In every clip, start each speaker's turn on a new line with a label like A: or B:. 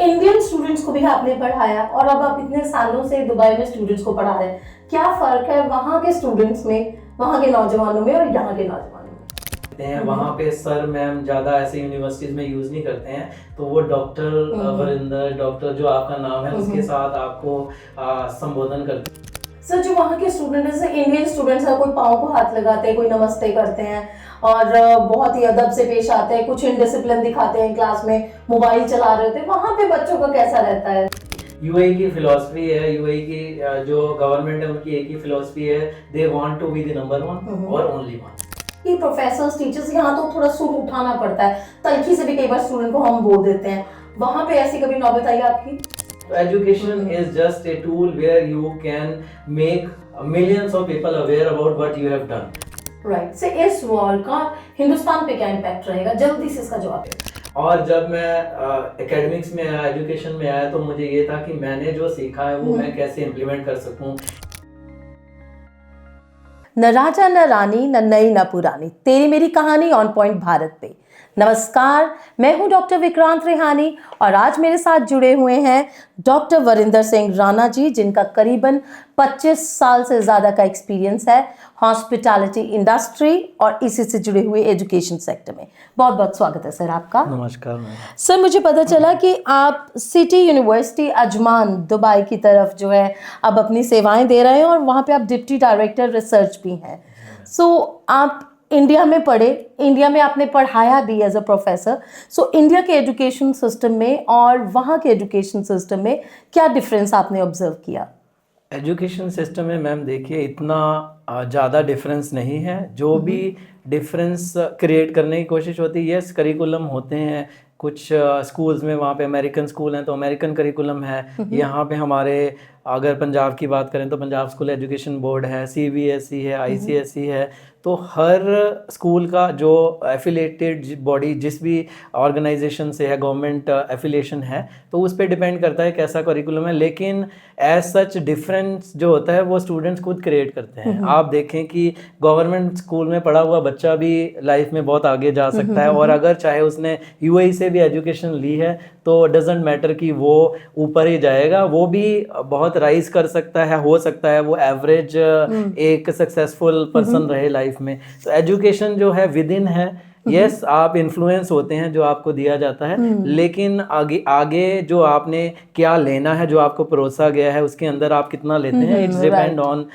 A: Indian students को भी आपने पढ़ाया और अब आप इतने सालों से दुबई में स्टूडेंट्स को पढ़ा रहे हैं, क्या फर्क है वहाँ के स्टूडेंट्स में, वहाँ के नौजवानों में और यहाँ के नौजवानों में?
B: वहाँ पे सर मैम ज़्यादा ऐसे यूनिवर्सिटीज़ में यूज़ नहीं करते हैं, तो वो डॉक्टर वरिंदर, डॉक्टर जो आपका नाम है उसके साथ आपको संबोधन करते हैं।
A: सर जो वहाँ के स्टूडेंट जैसे इंडियन स्टूडेंट्स है, कोई पाँव को हाथ लगाते हैं, कोई नमस्ते करते हैं और बहुत ही अदब से पेश आते हैं, कुछ इनडिसिप्लिन दिखाते हैं, क्लास में मोबाइल चला रहे होते हैं, वहाँ पे बच्चों का कैसा रहता है?
B: यूएई की फिलॉसफी है, यूएई की जो गवर्नमेंट है उनकी एक ही फिलॉसफी है, they want to be the number one और ओनली वन।
A: ये प्रोफेसर्स टीचर्स यहाँ तो थोड़ा सुर उठाना पड़ता है, तलखी से भी कई बार स्टूडेंट को हम बोल देते हैं, वहाँ पे ऐसी कभी नौबत आई आपकी?
B: Education is just a tool where you can make millions of people aware about what you have done.
A: Right से इस वॉर का हिंदुस्तान पे क्या इम्पैक्ट रहेगा, जल्दी से इसका जवाब दें।
B: और जब मैं एकेडमिक्स में आया, एजुकेशन में आया, तो मुझे ये था कि मैंने जो सीखा है वो मैं कैसे इम्प्लीमेंट कर सकूं।
A: न राजा न रानी, न नई न पुरानी, तेरी मेरी कहानी ऑन पॉइंट भारत पे। नमस्कार, मैं हूं डॉक्टर विक्रांत रिहानी और आज मेरे साथ जुड़े हुए हैं डॉक्टर वरिंदर सिंह राणा जी, जिनका करीबन 25 साल से ज़्यादा का एक्सपीरियंस है हॉस्पिटैलिटी इंडस्ट्री और इसी से जुड़े हुए एजुकेशन सेक्टर में। बहुत बहुत स्वागत है सर आपका।
B: नमस्कार मैम।
A: सर मुझे पता चला कि आप सिटी यूनिवर्सिटी अजमान दुबई की तरफ जो है अब अपनी सेवाएं दे रहे हैं और वहाँ पे आप डिप्टी डायरेक्टर रिसर्च भी हैं। सो आप इंडिया में पढ़े, इंडिया में आपने पढ़ाया भी as a professor. So India के एजुकेशन सिस्टम में और वहाँ के एजुकेशन सिस्टम में क्या डिफरेंस आपने ऑब्जर्व किया?
B: एजुकेशन सिस्टम में मैम देखिए इतना ज़्यादा डिफरेंस नहीं है। जो भी डिफरेंस क्रिएट करने की कोशिश होती है, यस करिकुलम होते हैं कुछ स्कूल्स में, वहाँ पे अमेरिकन स्कूल हैं तो अमेरिकन करिकुलम है। यहाँ पे हमारे अगर पंजाब की बात करें तो पंजाब स्कूल एजुकेशन बोर्ड है, सीबीएसई है, आईसीएसई है। तो हर स्कूल का जो एफिलेटेड बॉडी जिस भी ऑर्गेनाइजेशन से है, गवर्नमेंट एफिलिएशन है, तो उस पर डिपेंड करता है कैसा करिकुलम है। लेकिन एज सच डिफरेंस जो होता है वो स्टूडेंट्स खुद क्रिएट करते हैं। आप देखें कि गवर्नमेंट स्कूल में पढ़ा हुआ बच्चा भी लाइफ में बहुत आगे जा सकता है, और अगर चाहे उसने यूएई से भी एजुकेशन ली है तो डजेंट मैटर कि वो ऊपर ही जाएगा, वो भी बहुत राइज कर सकता है, हो सकता है वो एवरेज एक सक्सेसफुल पर्सन रहे लाइफ में। तो एजुकेशन जो है विद इन है, यस आप इन्फ्लुएंस होते हैं जो आपको दिया जाता है, लेकिन आगे आगे जो आपने क्या लेना है, जो आपको परोसा गया है उसके अंदर आप कितना लेते हैं, it's depend on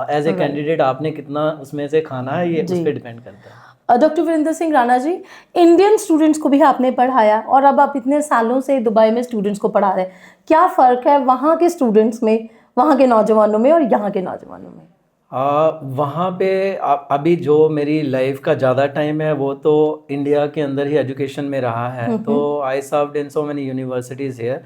B: as a candidate आपने कितना उसमें से खाना है, ये उस पर डिपेंड करता है।
A: Doctor Varinder Singh Rana ji, Indian students को भी आपने पढ़ाया और अब आप इतने सालों से दुबई में स्टूडेंट्स को पढ़ा रहे हैं, क्या फ़र्क है वहाँ के स्टूडेंट्स में, वहाँ के नौजवानों में और यहाँ के नौजवानों में?
B: वहाँ पे अभी जो मेरी लाइफ का ज़्यादा टाइम है वो तो इंडिया के अंदर ही एजुकेशन में रहा है। तो I served in so many universities here.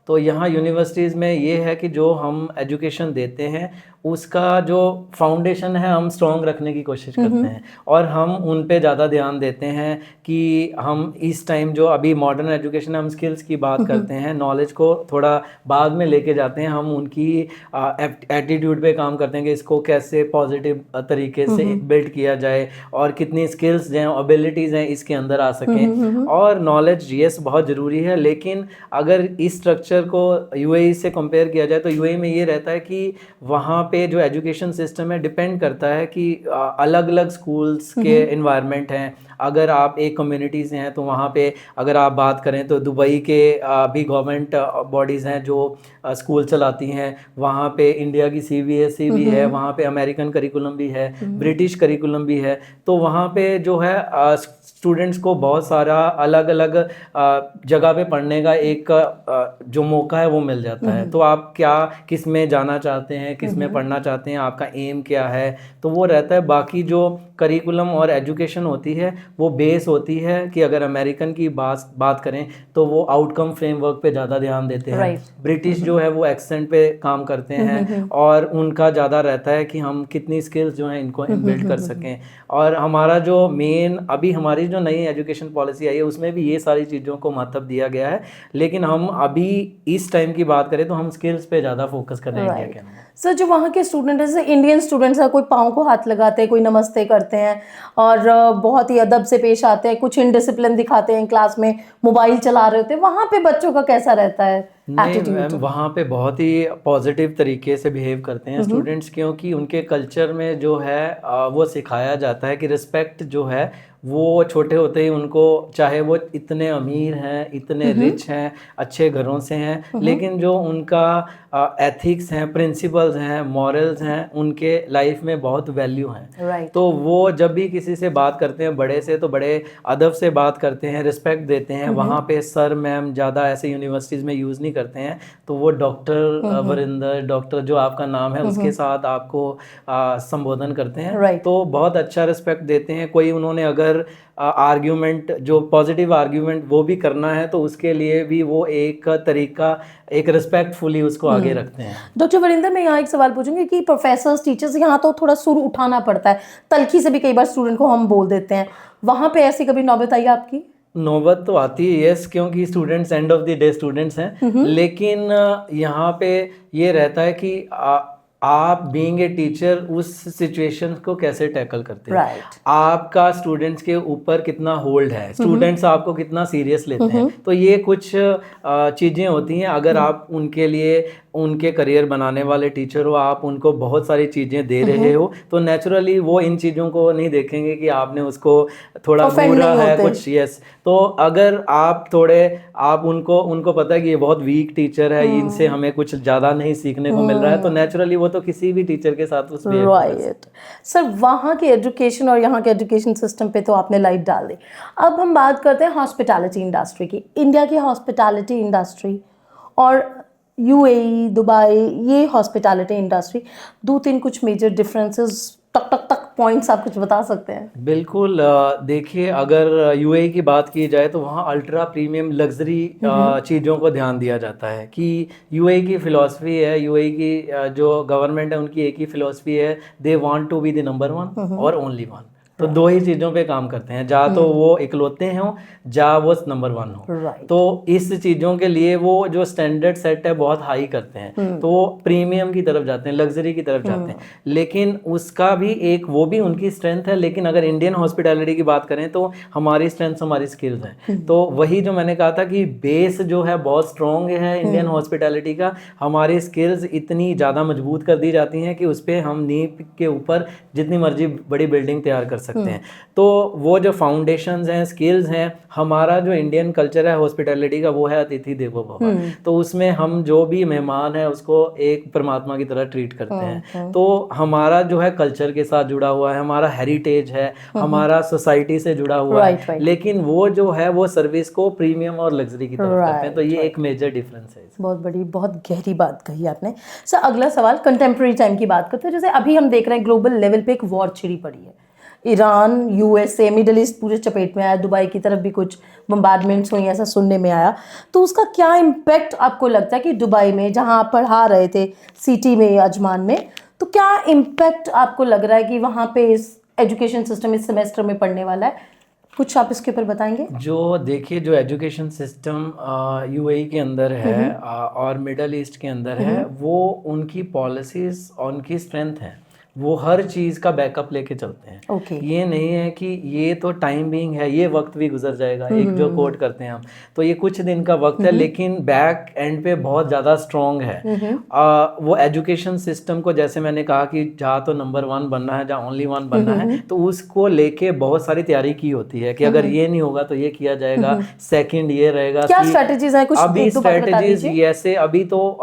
B: तो यहाँ यूनिवर्सिटीज़ में ये है कि जो हम एजुकेशन देते हैं उसका जो फाउंडेशन है हम स्ट्रॉन्ग रखने की कोशिश करते हैं, और हम उन पे ज़्यादा ध्यान देते हैं कि हम इस टाइम जो अभी मॉडर्न एजुकेशन है हम स्किल्स की बात करते हैं, नॉलेज को थोड़ा बाद में लेके जाते हैं, हम उनकी एटीट्यूड पे काम करते हैं कि इसको कैसे पॉजिटिव तरीके से बिल्ड किया जाए और कितनी स्किल्स जो हैं, एबिलिटीज़ हैं इसके अंदर आ सकें। और नॉलेज यस बहुत ज़रूरी है, लेकिन अगर इस स्ट्रक्चर को यूएई से कंपेयर किया जाए तो यूएई में ये रहता है कि वहाँ पे जो एजुकेशन सिस्टम है डिपेंड करता है कि अलग अलग स्कूल्स के एनवायरनमेंट हैं। अगर आप एक कम्युनिटी से हैं तो वहाँ पे अगर आप बात करें तो दुबई के भी गवर्नमेंट बॉडीज़ हैं जो स्कूल चलाती हैं। वहाँ पे इंडिया की सीबीएसई भी है, वहाँ पे अमेरिकन करिकुलम भी है, ब्रिटिश करिकुलम भी है। तो वहाँ पे जो है स्टूडेंट्स को बहुत सारा अलग अलग जगह पे पढ़ने का एक जो मौका है वो मिल जाता है। तो आप क्या किस में जाना चाहते हैं, किस में पढ़ना चाहते हैं, आपका एम क्या है, तो वो रहता है। बाकी जो करिकुलम और एजुकेशन होती है वो बेस होती है कि अगर अमेरिकन की बात करें तो वो आउटकम फ्रेमवर्क पे ज़्यादा ध्यान देते हैं। ब्रिटिश जो है वो एक्सेंट पे काम करते हैं और उनका ज़्यादा रहता है कि हम कितनी स्किल्स जो हैं इनको बिल्ड कर सकें। और हमारा जो मेन अभी हमारी जो नई एजुकेशन पॉलिसी आई है उसमें भी ये सारी चीज़ों को महत्व दिया गया है, लेकिन हम अभी इस टाइम की बात करें तो हम स्किल्स पे ज़्यादा फोकस कर रहे हैं।
A: सर जो वहाँ के स्टूडेंट है, जैसे इंडियन स्टूडेंट्स है, कोई पाँव को हाथ लगाते हैं, कोई नमस्ते करते हैं और बहुत ही अदब बेअदब से पेश आते हैं, कुछ इनडिसिप्लिन दिखाते हैं, क्लास में मोबाइल चला रहे होते हैं, वहाँ पे बच्चों का कैसा रहता है
B: नहीं
A: एटीट्यूड?
B: मैम, वहाँ पे बहुत ही पॉजिटिव तरीके से बिहेव करते हैं स्टूडेंट्स, क्योंकि उनके कल्चर में जो है वो सिखाया जाता है कि रिस्पेक्ट जो है वो छोटे होते ही उनको, चाहे वो इतने अमीर हैं, इतने रिच हैं, अच्छे घरों से हैं, लेकिन जो उनका एथिक्स हैं, प्रिंसिपल्स हैं, मॉरल्स हैं, उनके लाइफ में बहुत वैल्यू हैं।
A: राइट।
B: तो वो जब भी किसी से बात करते हैं बड़े से, तो बड़े अदब से बात करते हैं, रिस्पेक्ट देते हैं। वहाँ पे सर मैम ज़्यादा ऐसे यूनिवर्सिटीज़ में यूज़ नहीं करते हैं, तो वो डॉक्टर वरिंदर, डॉक्टर जो आपका नाम है उसके साथ आपको संबोधन करते हैं।
A: Right.
B: तो बहुत अच्छा रिस्पेक्ट देते हैं। कोई उन्होंने अगर आर्ग्यूमेंट, जो पॉजिटिव आर्ग्यूमेंट वो भी करना है, तो उसके लिए भी वो एक तरीका, एक रिस्पेक्टफुली उसको आगे रखते हैं।
A: डॉक्टर वरिंदर, मैं यहाँ एक सवाल पूछूंगी कि प्रोफेसर्स, टीचर्स, यहाँ तो थोड़ा सुर उठाना पड़ता है, तलखी से भी कई बार स्टूडेंट को हम बोल देते हैं, वहाँ पे ऐसी कभी नौबत आई आपकी?
B: नौबत तो आती है, यस, क्योंकि students end of the day students हैं। लेकिन यहाँ पे ये रहता है कि आप बीइंग ए टीचर उस सिचुएशन को कैसे टैकल करते हैं।
A: Right.
B: आपका स्टूडेंट्स के ऊपर कितना होल्ड है, स्टूडेंट्स आपको कितना सीरियस लेते हैं, तो ये कुछ चीज़ें होती हैं। अगर आप उनके लिए, उनके करियर बनाने वाले टीचर हो, आप उनको बहुत सारी चीज़ें दे रहे हो, तो नेचुरली वो इन चीज़ों को नहीं देखेंगे कि आपने उसको थोड़ा
A: Offend
B: बुरा
A: नहीं
B: है
A: होते।
B: कुछ, यस। तो अगर आप उनको पता है कि ये बहुत वीक टीचर है, इनसे हमें कुछ ज़्यादा नहीं सीखने को मिल रहा है, तो नेचुरली वो तो किसी भी टीचर के साथ उस
A: राइट। सर, वहाँ के एजुकेशन और यहाँ के एजुकेशन सिस्टम पे तो आपने लाइट डाल दी। अब हम बात करते हैं हॉस्पिटैलिटी इंडस्ट्री की। इंडिया की हॉस्पिटैलिटी इंडस्ट्री और यूएई, दुबई, ये हॉस्पिटैलिटी इंडस्ट्री, दो तीन कुछ मेजर डिफरेंसेस, टक टक टक पॉइंट्स आप कुछ बता सकते हैं?
B: बिल्कुल। देखिए, अगर यूएई की बात की जाए तो वहाँ अल्ट्रा प्रीमियम लग्जरी चीज़ों को ध्यान दिया जाता है। कि यूएई की फ़िलॉसफी है, यूएई की जो गवर्नमेंट है उनकी एक ही फ़िलॉसफी है, they want to be the number one और ओनली वन। तो दो ही चीज़ों पे काम करते हैं, जा तो वो इकलौते हों, जा वो नंबर वन हो।
A: Right.
B: तो इस चीज़ों के लिए वो जो स्टैंडर्ड सेट है बहुत हाई करते हैं, तो वो प्रीमियम की तरफ जाते हैं, लग्जरी की तरफ जाते हैं। लेकिन उसका भी एक, वो भी उनकी स्ट्रेंथ है। लेकिन अगर इंडियन हॉस्पिटैलिटी की बात करें तो हमारी स्ट्रेंथ हमारी स्किल्स हैं। तो वही जो मैंने कहा था कि बेस जो है बहुत स्ट्रॉन्ग है इंडियन हॉस्पिटैलिटी का। हमारी स्किल्स इतनी ज़्यादा मजबूत कर दी जाती हैं कि उस पर हम नींव के ऊपर जितनी मर्जी बड़ी बिल्डिंग तैयार कर सकते हैं। तो वो जो फाउंडेशंस हैं, स्किल्स हैं, हमारा जो इंडियन कल्चर है हॉस्पिटैलिटी का, वो है अतिथि देवो भव। तो उसमें हम जो भी मेहमान है उसको एक परमात्मा की तरह ट्रीट करते हैं। तो हमारा जो है कल्चर के साथ जुड़ा हुआ है, हमारा हेरिटेज है, हमारा सोसाइटी से जुड़ा हुआ है। लेकिन वो जो है वो सर्विस को प्रीमियम और लग्जरी की तरफ करते हैं। तो ये एक मेजर डिफरेंस है।
A: बहुत बड़ी, बहुत गहरी बात कही आपने। सर, अगला सवाल कंटेम्प्रेरी टाइम की बात करते हैं। जैसे अभी हम देख रहे हैं ग्लोबल लेवल पे एक वॉर छिड़ी पड़ी है, ईरान, यूएसए, मिडिल ईस्ट पूरे चपेट में आया, दुबई की तरफ भी कुछ बम्बार्डमेंट्स हुई, ऐसा सुनने में आया। तो उसका क्या इम्पैक्ट आपको लगता है कि दुबई में, जहां आप पढ़ा रहे थे सिटी में, अजमान में, तो क्या इम्पैक्ट आपको लग रहा है कि वहाँ पे इस एजुकेशन सिस्टम इस सेमेस्टर में पढ़ने वाला है? कुछ आप इसके ऊपर बताएंगे?
B: जो देखिए, जो एजुकेशन सिस्टम यूएई के अंदर है और मिडल ईस्ट के अंदर है, वो उनकी पॉलिसीज और उनकी स्ट्रेंथ है, वो हर चीज़ का बैकअप लेके चलते हैं।
A: Okay.
B: ये नहीं है कि ये तो टाइम बीइंग है, ये वक्त भी गुजर जाएगा, एक जो कोट करते हैं हम, तो ये कुछ दिन का वक्त है, लेकिन बैक एंड पे बहुत ज़्यादा स्ट्रॉन्ग है। वो एजुकेशन सिस्टम को, जैसे मैंने कहा कि जहाँ तो नंबर वन बनना है, जहाँ ओनली वन बनना है, तो उसको लेके बहुत सारी तैयारी की होती है कि अगर ये नहीं होगा तो ये किया जाएगा, सेकंड ये रहेगा।
A: क्या स्ट्रेटजीज है? कुछ
B: अभी
A: एक दो बात बता
B: स्ट्रेटजीज
A: दीजिए।
B: ऐसे अभी तो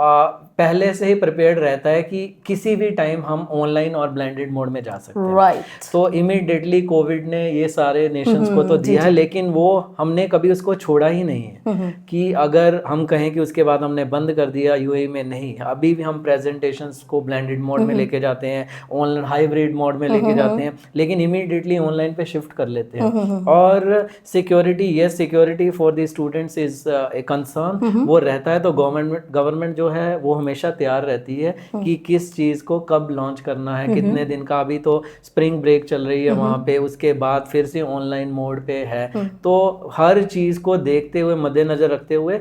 B: पहले से ही प्रिपेयर्ड रहता है कि किसी भी टाइम हम ऑनलाइन और ब्लेंडेड मोड में जा सकते हैं।
A: राइट।
B: तो इमीडिएटली कोविड ने ये सारे नेशंस को तो दिया है, लेकिन वो हमने कभी उसको छोड़ा ही नहीं है कि अगर हम कहें कि उसके बाद हमने बंद कर दिया यूएई में, नहीं। अभी भी हम प्रेजेंटेशंस को ब्लेंडेड मोड में लेके जाते हैं, ऑनलाइन हाइब्रिड मोड में लेके जाते हैं, लेकिन इमीडिएटली ऑनलाइन पे शिफ्ट कर लेते हैं। और security, yes, security for the students is a concern, वो रहता है। तो गवर्नमेंट जो है वो हमेशा तैयार रहती है कि किस चीज़ को कब लॉन्च करना है, कितने दिन का, अभी तो स्प्रिंग ब्रेक चल रही है वहाँ पे, उसके बाद फिर से ऑनलाइन मोड पे है। तो हर चीज़ को देखते हुए, मद्देनज़र रखते हुए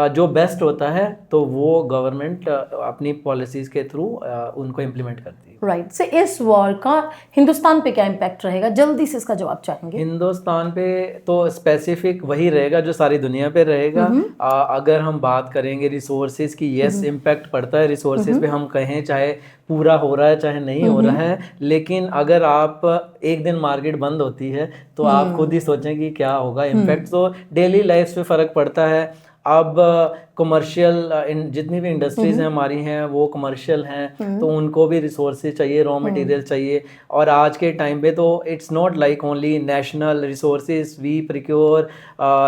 B: जो बेस्ट होता है तो वो गवर्नमेंट अपनी पॉलिसीज के थ्रू उनको इम्प्लीमेंट करती है।
A: राइट से इस वॉर का हिंदुस्तान पे क्या इम्पैक्ट रहेगा, जल्दी से इसका जवाब चाहेंगे।
B: हिंदुस्तान पे तो स्पेसिफिक वही रहेगा जो सारी दुनिया पे रहेगा। अगर हम बात करेंगे रिसोर्सेज की, यस इम्पैक्ट पड़ता है रिसोर्सेज पे, हम कहें चाहे पूरा हो रहा है चाहे नहीं हो रहा है, लेकिन अगर आप एक दिन मार्केट बंद होती है तो आप खुद ही सोचें कि क्या होगा इम्पैक्ट। तो डेली लाइफ पे फ़र्क पड़ता है। अब कमर्शियल जितनी भी इंडस्ट्रीज हैं हमारी हैं वो कमर्शियल हैं, तो उनको भी रिसोर्सेज चाहिए, रॉ मटेरियल चाहिए। और आज के टाइम पे तो it's not like only national resources, we procure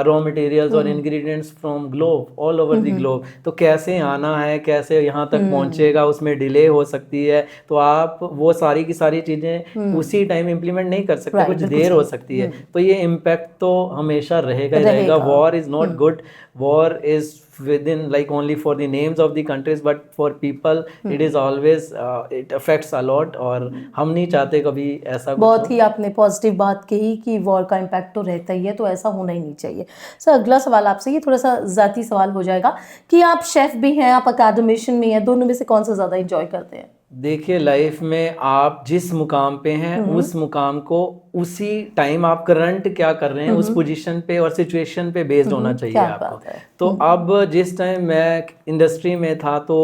B: raw materials और ingredients from globe, all over the globe. तो कैसे आना है, कैसे यहाँ तक पहुँचेगा, उसमें डिले हो सकती है। तो आप वो सारी की सारी चीज़ें उसी टाइम इम्प्लीमेंट नहीं कर सकते, कुछ देर हो सकती है। तो ये इम्पैक्ट तो हमेशा रहेगा ही रहेगा। War is not good, war is within like only for the names of the countries, but for people it is always it affects a lot। और हम नहीं चाहते कभी ऐसा कुछ
A: बहुत ही आपने पॉजिटिव बात कही कि वॉर का इम्पैक्ट तो रहता ही है, तो ऐसा होना ही नहीं चाहिए। सर अगला सवाल आपसे, ये थोड़ा सा जाती सवाल हो जाएगा कि आप शेफ भी हैं, आप अकेडमिशियन भी हैं, दोनों में से कौन सा ज़्यादा इंजॉय करते हैं?
B: देखिए, लाइफ में आप जिस मुकाम पे हैं उस मुकाम को उसी टाइम आप करंट क्या कर रहे हैं उस पोजीशन पे और सिचुएशन पे बेस्ड होना चाहिए आपको। तो अब जिस टाइम मैं इंडस्ट्री में था तो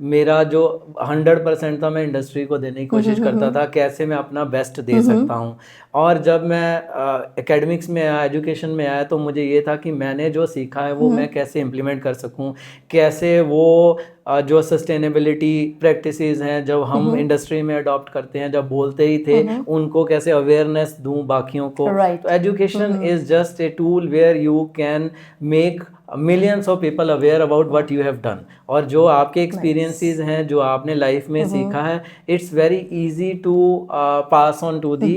B: मेरा जो 100% था मैं इंडस्ट्री को देने की कोशिश करता था, कैसे मैं अपना बेस्ट दे सकता हूँ। और जब मैं एकेडमिक्स में आया, एजुकेशन में आया, तो मुझे ये था कि मैंने जो सीखा है वो मैं कैसे इम्प्लीमेंट कर सकूँ, कैसे वो जो सस्टेनेबिलिटी प्रैक्टिसेस हैं जब हम इंडस्ट्री में अडॉप्ट करते हैं, जब बोलते ही थे, उनको कैसे अवेयरनेस दूं बाकियों को। तो education is just a tool where you can make millions of people aware about what you have done. और जो आपके एक्सपीरियंसेस हैं, जो आपने लाइफ में सीखा है, it's very easy to pass on to the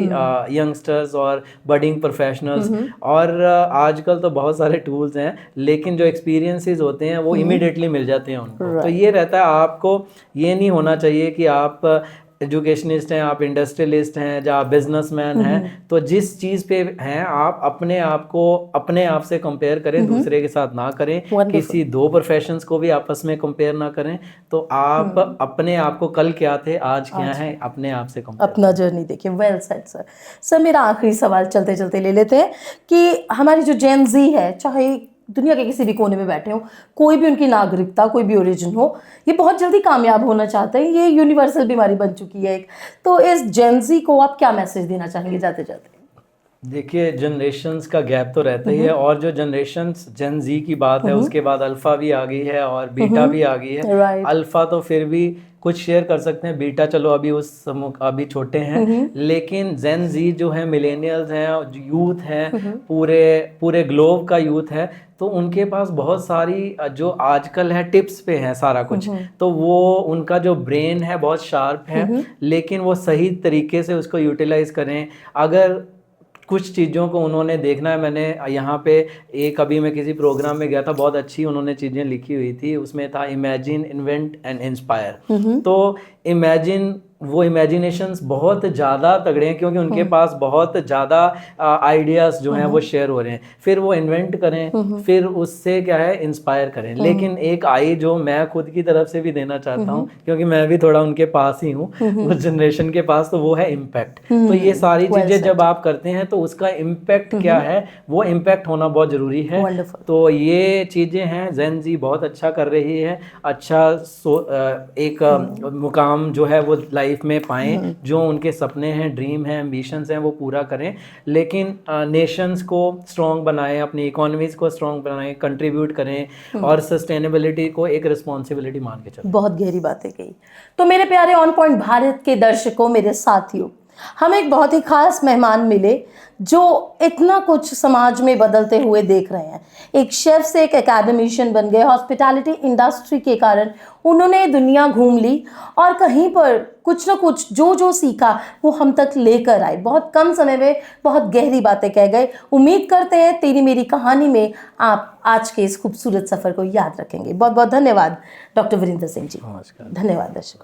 B: youngsters और बडिंग प्रोफेशनल्स। और आजकल तो बहुत सारे टूल्स हैं, लेकिन जो एक्सपीरियंसेस होते हैं वो इमीडिएटली मिल जाते हैं उनको। तो ये रहता है, आपको ये नहीं होना चाहिए कि आप एजुकेशनिस्ट हैं, आप इंडस्ट्रियलिस्ट हैं, या आप बिजनेसमैन हैं, तो जिस चीज़ पे हैं आप अपने आप को अपने आप से कंपेयर करें, दूसरे के साथ ना करें। किसी दो प्रोफेशंस को भी आपस में कंपेयर ना करें। तो आप अपने आप को कल क्या थे, आज क्या है, अपने आप से कंपेयर,
A: अपना जर्नी देखिए। Well said sir. सर मेरा आखिरी सवाल चलते चलते ले लेते हैं कि हमारी जो जेन ज़ी है, चाहे दुनिया के किसी भी कोने में बैठे हो, कोई भी उनकी नागरिकता, कोई भी ओरिजिन हो, ये बहुत जल्दी कामयाब होना चाहते हैं। ये यूनिवर्सल बीमारी बन चुकी है एक। तो इस जेन ज़ी को आप क्या मैसेज देना चाहेंगे जाते जाते?
B: देखिए, जनरेशन्स का गैप तो रहता ही है, और जो जनरेशन्स जेन जी की बात है, उसके बाद अल्फ़ा भी आ गई है और बीटा भी आ गई है। अल्फ़ा तो फिर भी कुछ शेयर कर सकते हैं, बीटा चलो अभी अभी छोटे हैं, लेकिन जेन जी जो है, मिलेनियल्स हैं, यूथ हैं, पूरे ग्लोब का यूथ है, तो उनके पास बहुत सारी जो आजकल है टिप्स पे है सारा कुछ। तो वो उनका जो ब्रेन है बहुत शार्प है, लेकिन वो सही तरीके से उसको यूटिलाइज करें। अगर कुछ चीज़ों को उन्होंने देखना है, मैंने यहाँ पे अभी मैं किसी प्रोग्राम में गया था, बहुत अच्छी उन्होंने चीज़ें लिखी हुई थी, उसमें था इमेजिन, इन्वेंट एंड इंस्पायर। तो इमेजिन, वो इमेजिनेशंस बहुत ज़्यादा तगड़े हैं क्योंकि उनके पास बहुत ज़्यादा आइडियाज़ जो हैं वो शेयर हो रहे हैं। फिर वो इन्वेंट करें, फिर उससे क्या है इंस्पायर करें। लेकिन एक आई जो मैं खुद की तरफ से भी देना चाहता हूँ, क्योंकि मैं भी थोड़ा उनके पास ही हूँ, उस जनरेशन के पास, तो वो है इम्पैक्ट। तो ये सारी चीज़ें जब आप करते हैं तो उसका इम्पैक्ट क्या है, वो इम्पैक्ट होना बहुत ज़रूरी है। तो ये चीज़ें हैं, जेन जी बहुत अच्छा कर रही है। अच्छा एक मुकाम जो है वो लाइफ में पाएं, जो उनके सपने हैं, ड्रीम हैं, एम्बिशंस हैं, वो पूरा करें। लेकिन नेशंस को स्ट्रॉन्ग बनाएं, अपनी इकोनॉमीज को स्ट्रॉन्ग बनाएं, कंट्रीब्यूट करें और सस्टेनेबिलिटी को एक रिस्पॉन्सिबिलिटी मान के चलें।
A: बहुत गहरी बातें कही। तो मेरे प्यारे ऑन पॉइंट भारत के दर्शकों, मेरे साथियों, हमें एक बहुत ही खास मेहमान मिले जो इतना कुछ समाज में बदलते हुए देख रहे हैं। एक शेफ से एक एकेडमिशियन बन गए, हॉस्पिटैलिटी इंडस्ट्री के कारण उन्होंने दुनिया घूम ली और कहीं पर कुछ ना कुछ जो सीखा वो हम तक लेकर आए। बहुत कम समय में बहुत गहरी बातें कह गए। उम्मीद करते हैं तेरी मेरी कहानी में आप आज के इस खूबसूरत सफ़र को याद रखेंगे। बहुत बहुत धन्यवाद डॉक्टर वीरेंद्र सिंह जी।
B: नमस्कार।
A: धन्यवाद दर्शकों।